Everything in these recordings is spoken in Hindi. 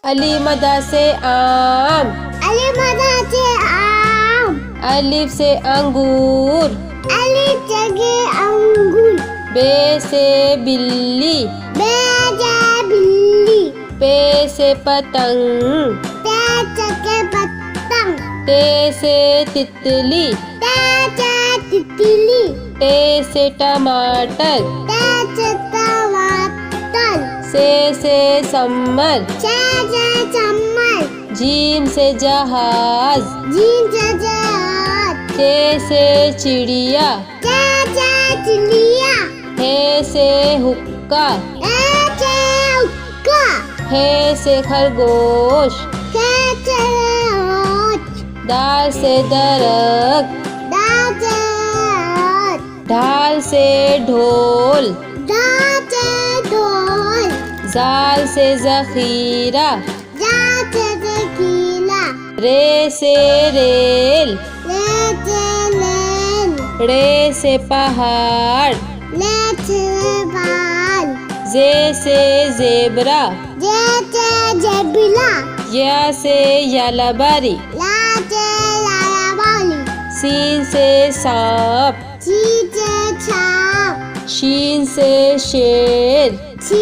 अली मदा से आम, अलिफ मदा से आम, अलिफ से अंगूर, अलिफ जगह अंगूर, बे से बिल्ली, बे से बिल्ली, पे से पतंग, ते जगह पतंग, ते से तितली, ते से तितली, टे से टमाटर, ते से टमाटर, से सम्मर, से चम्मच, जीम से जहाज, जीन से जहाज, चे से चिड़िया, से चिड़िया, हे से हुक्का, से हुक्का, हे से खरगोश, से होश, दाल से दरख्त, से ढाल से ढोल, से ढोल, जाल से जखीरा, से कीला, रे से रेल, से लेन, रे से पहाड़, से बाल, जे से जेबरा, से जबिला, या से यालाबारी, से लायावाली, सीन से सांप, से छाप, शीन से शेर, से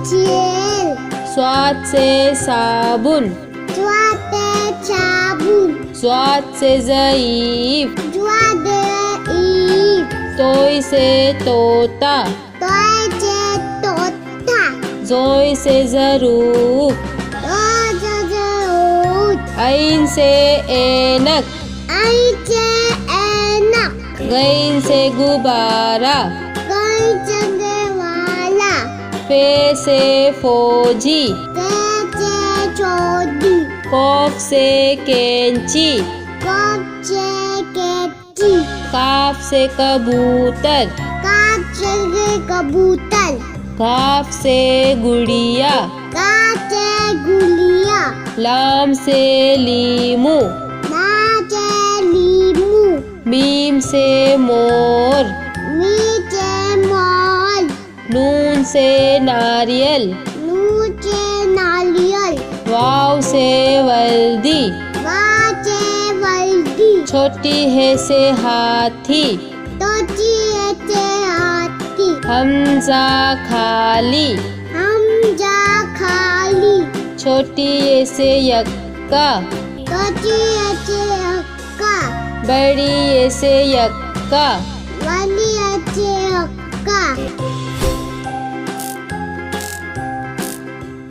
चेल, स्वाद से साबुन, से साबुन, स्वाद से ज़ईफ, से ईब, तोई से तोता, से तोता, जोई से ज़रूफ, ऐन से ऐनक, से ऐनक, गैन से गुब्बारा, जगह वाला, फे से फौजी, से चौधी, कौफ से कैंची, से कैची, काफ से कबूतर, से कबूतर, काफ से गुड़िया, से गुलिया, लाम से लीमू, से लीमू, मीम से मोर, से मॉल, नून से नारियल, से नारियल, वाव से वर्दी, से वर्दी, छोटी है से हाथी, से हाथी, हमजा खाली, हमजा खाली, छोटी ए से यक्का, से हक्का, बड़ी ए से यक्का, वाली से हक्का,